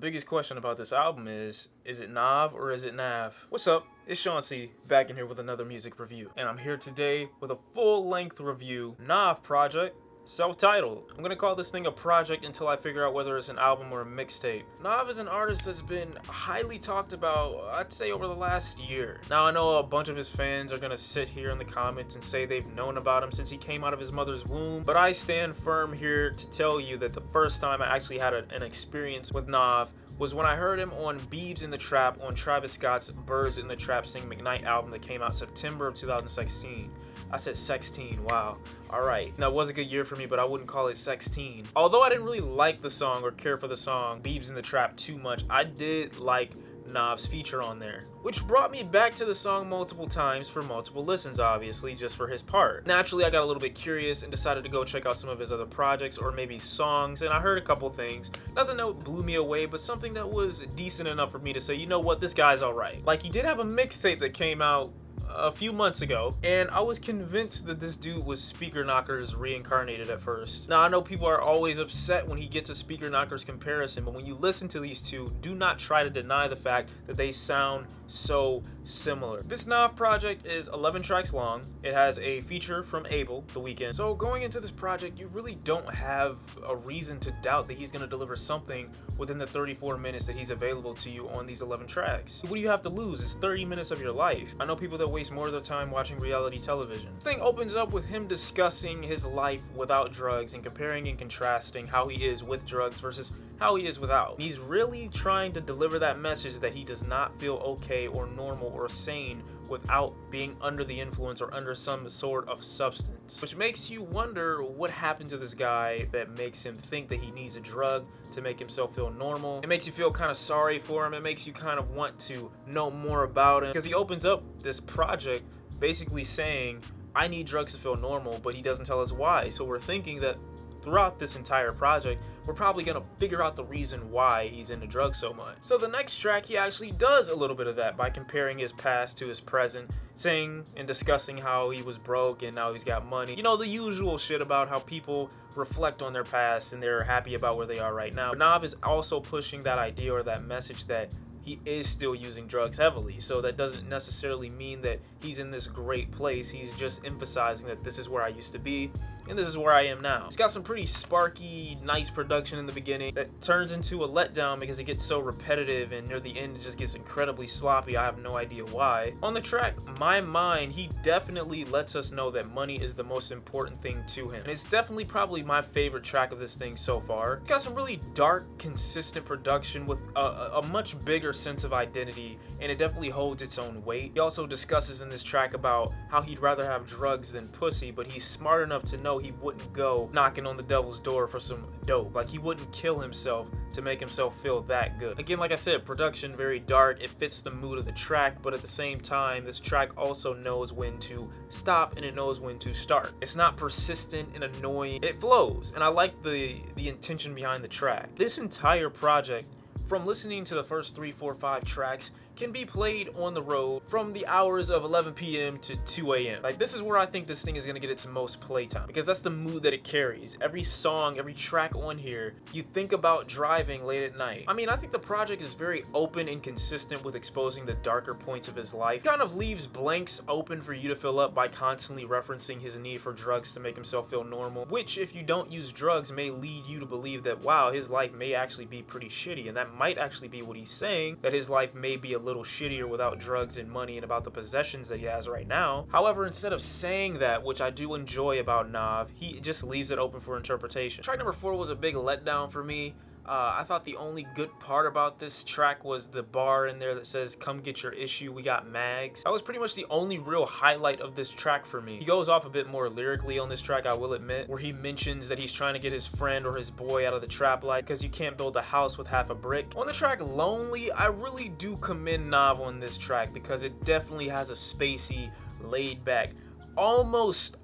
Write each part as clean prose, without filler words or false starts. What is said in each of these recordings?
Biggest question about this album is it NAV or is it NAV? What's up? It's Shawn C, back in here with another music review. And I'm here today with a full-length review, NAV project, self-titled. I'm gonna call this thing a project until I figure out whether it's an album or a mixtape. NAV is an artist that's been highly talked about, I'd say, over the last year. Now, I know a bunch of his fans are gonna sit here in the comments and say they've known about him since he came out of his mother's womb, but I stand firm here to tell you that the first time I actually had an experience with NAV was when I heard him on Weeknds in the Trap on Travis Scott's Birds in the Trap Sing McKnight album that came out September of 2016. I said 16, wow. Alright, that was a good year for me, but I wouldn't call it 16. Although I didn't really like the song or care for the song Weeknds in the Trap too much, I did like NAV's feature on there, which brought me back to the song multiple times for multiple listens, obviously, just for his part. Naturally, I got a little bit curious and decided to go check out some of his other projects or maybe songs, and I heard a couple things. Nothing that blew me away, but something that was decent enough for me to say, you know what, this guy's alright. Like, he did have a mixtape that came out a few months ago, and I was convinced that this dude was Speaker Knocker's reincarnated at first. Now, I know people are always upset when he gets a Speaker Knocker's comparison, but when you listen to these two, do not try to deny the fact that they sound so similar. This NAV project is 11 tracks long. It has a feature from Abel, the Weeknd. So going into this project, you really don't have a reason to doubt that he's going to deliver something within the 34 minutes that he's available to you on these 11 tracks. What do you have to lose? It's 30 minutes of your life. I know people that waste more of their time watching reality television. This thing opens up with him discussing his life without drugs and comparing and contrasting how he is with drugs versus how he is without. He's really trying to deliver that message that he does not feel okay or normal or sane without being under the influence or under some sort of substance. Which makes you wonder what happened to this guy that makes him think that he needs a drug to make himself feel normal. It makes you feel kind of sorry for him. It makes you kind of want to know more about him, because he opens up this project basically saying, I need drugs to feel normal, but he doesn't tell us why. So we're thinking that throughout this entire project, we're probably gonna figure out the reason why he's into drugs so much. So the next track, he actually does a little bit of that by comparing his past to his present, saying and discussing how he was broke and now he's got money. You know, the usual shit about how people reflect on their past and they're happy about where they are right now. But NAV is also pushing that idea or that message that he is still using drugs heavily. So that doesn't necessarily mean that he's in this great place. He's just emphasizing that this is where I used to be and this is where I am now. It's got some pretty sparky, nice production in the beginning that turns into a letdown because it gets so repetitive, and near the end it just gets incredibly sloppy. I have no idea why. On the track My Mind, he definitely lets us know that money is the most important thing to him. And it's definitely probably my favorite track of this thing so far. It's got some really dark, consistent production with a much bigger sense of identity, and it definitely holds its own weight. He also discusses in this track about how he'd rather have drugs than pussy, but he's smart enough to know he wouldn't go knocking on the devil's door for some dope. Like, he wouldn't kill himself to make himself feel that good. Again, like I said, production very dark. It fits the mood of the track, but at the same time, this track also knows when to stop and it knows when to start. It's not persistent and annoying. It flows, and I like the intention behind the track. This entire project, from listening to the first 3, 4, 5 tracks, can be played on the road from the hours of 11 p.m. to 2 a.m. Like, this is where I think this thing is gonna get its most playtime, because that's the mood that it carries. Every song, every track on here, you think about driving late at night. I mean, I think the project is very open and consistent with exposing the darker points of his life. It kind of leaves blanks open for you to fill up by constantly referencing his need for drugs to make himself feel normal, which, if you don't use drugs, may lead you to believe that, wow, his life may actually be pretty shitty, and that might actually be what he's saying, that his life may be a little shittier without drugs and money and about the possessions that he has right now. However, instead of saying that, which I do enjoy about NAV, he just leaves it open for interpretation. Track number 4 was a big letdown for me. I thought the only good part about this track was the bar in there that says, come get your issue, we got mags. That was pretty much the only real highlight of this track for me. He goes off a bit more lyrically on this track, I will admit, where he mentions that he's trying to get his friend or his boy out of the trap light because you can't build a house with half a brick. On the track Lonely, I really do commend NAV on this track because it definitely has a spacey, laid back, almost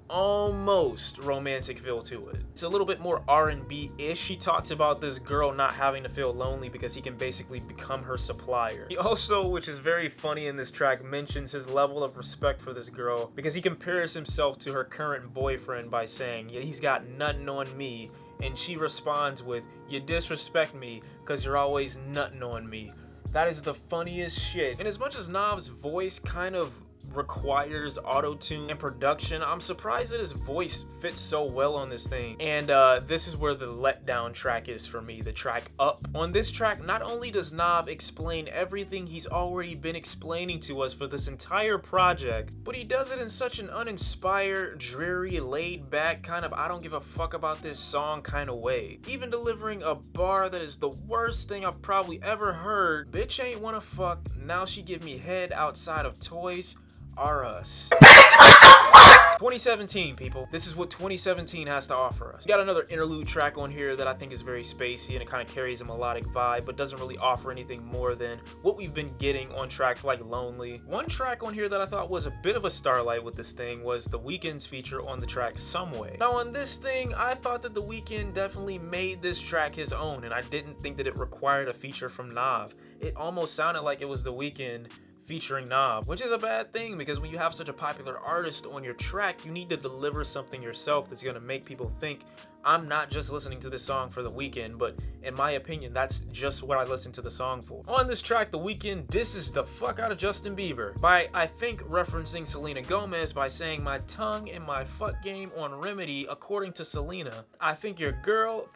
romantic feel to it. It's a little bit more R&B-ish. He talks about this girl not having to feel lonely because he can basically become her supplier. He also, which is very funny in this track, mentions his level of respect for this girl because he compares himself to her current boyfriend by saying, yeah, he's got nothing on me and she responds with, "You disrespect me because you're always nutting on me." That is the funniest shit. And as much as Nav's voice kind of requires auto-tune and production, I'm surprised that his voice fits so well on this thing. And this is where the letdown track is for me, the track Up. On this track, not only does Nav explain everything he's already been explaining to us for this entire project, but he does it in such an uninspired, dreary, laid-back kind of I don't give a fuck about this song kind of way. Even delivering a bar that is the worst thing I've probably ever heard. Bitch ain't wanna fuck, now she give me head outside of toys. Are us. 2017, people. This is what 2017 has to offer us. We got another interlude track on here that I think is very spacey and it kind of carries a melodic vibe, but doesn't really offer anything more than what we've been getting on tracks like Lonely. One track on here that I thought was a bit of a starlight with this thing was the Weeknd's feature on the track Some Way. Now on this thing, I thought that the Weeknd definitely made this track his own, and I didn't think that it required a feature from Nav. It almost sounded like it was the Weeknd featuring Nav, which is a bad thing because when you have such a popular artist on your track, you need to deliver something yourself that's gonna make people think, I'm not just listening to this song for the Weeknd, but in my opinion, that's just what I listen to the song for. On this track, the Weeknd disses the fuck out of Justin Bieber by, I think, referencing Selena Gomez by saying my tongue and my fuck game on Remedy, according to Selena. I think your girl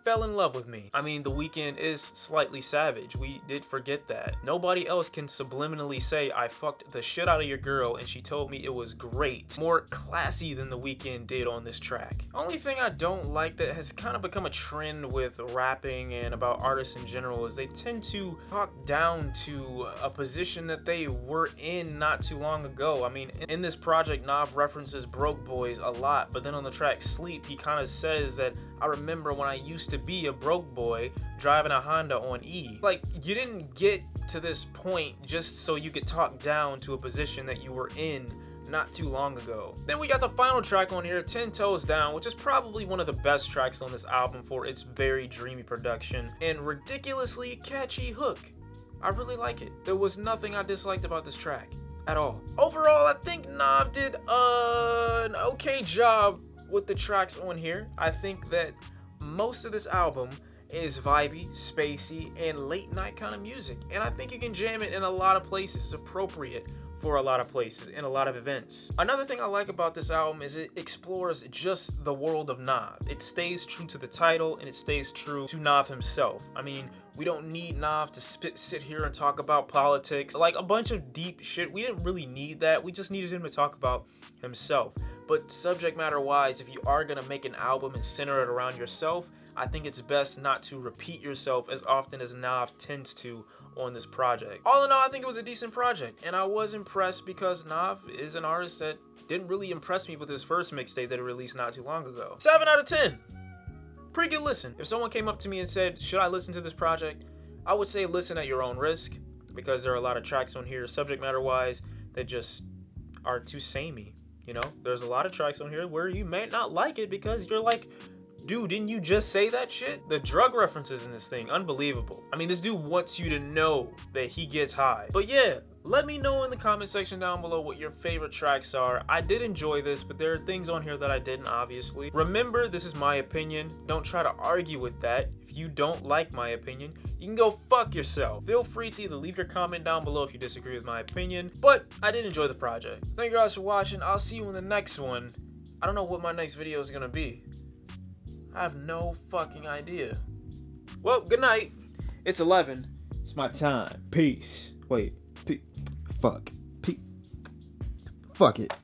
fell in love with me. I mean, the Weeknd is slightly savage. We did forget that. Nobody else can subliminally say I fucked the shit out of your girl and she told me it was great. More classy than the Weeknd did on this track. Only thing I don't like that has kind of become a trend with rapping and about artists in general is they tend to talk down to a position that they were in not too long ago. I mean, in this project, Nav references broke boys a lot, but then on the track Sleep, he kind of says that I remember when I used to be a broke boy driving a Honda on E. Like, you didn't get to this point just so you could talk down to a position that you were in not too long ago. Then we got the final track on here, 10 Toes Down, which is probably one of the best tracks on this album for its very dreamy production and ridiculously catchy hook. I really like it. There was nothing I disliked about this track at all. Overall, I think Nav did an okay job with the tracks on here. I think that most of this album is vibey, spacey, and late night kind of music, and I think you can jam it in a lot of places. It's appropriate for a lot of places in a lot of events. Another thing I like about this album is it explores just the world of Nav. It stays true to the title and it stays true to Nav himself. I mean, we don't need Nav to sit here and talk about politics, like a bunch of deep shit. We didn't really need that. We just needed him to talk about himself. But subject matter wise, if you are gonna make an album and center it around yourself, I think it's best not to repeat yourself as often as Nav tends to on this project. All in all, I think it was a decent project, and I was impressed because Nav is an artist that didn't really impress me with his first mixtape that he released not too long ago. 7 out of 10. Pretty good listen. If someone came up to me and said, should I listen to this project? I would say listen at your own risk, because there are a lot of tracks on here, subject matter wise, that just are too samey. You know, there's a lot of tracks on here where you may not like it because you're like, dude, didn't you just say that shit? The drug references in this thing, unbelievable. I mean, this dude wants you to know that he gets high. But yeah, let me know in the comment section down below what your favorite tracks are. I did enjoy this, but there are things on here that I didn't, obviously. Remember, this is my opinion. Don't try to argue with that. If you don't like my opinion, you can go fuck yourself. Feel free to either leave your comment down below if you disagree with my opinion, but I did enjoy the project. Thank you guys for watching. I'll see you in the next one. I don't know what my next video is gonna be. I have no fucking idea. Well, good night. It's 11. It's my time. Peace. Wait. Fuck. Fuck it.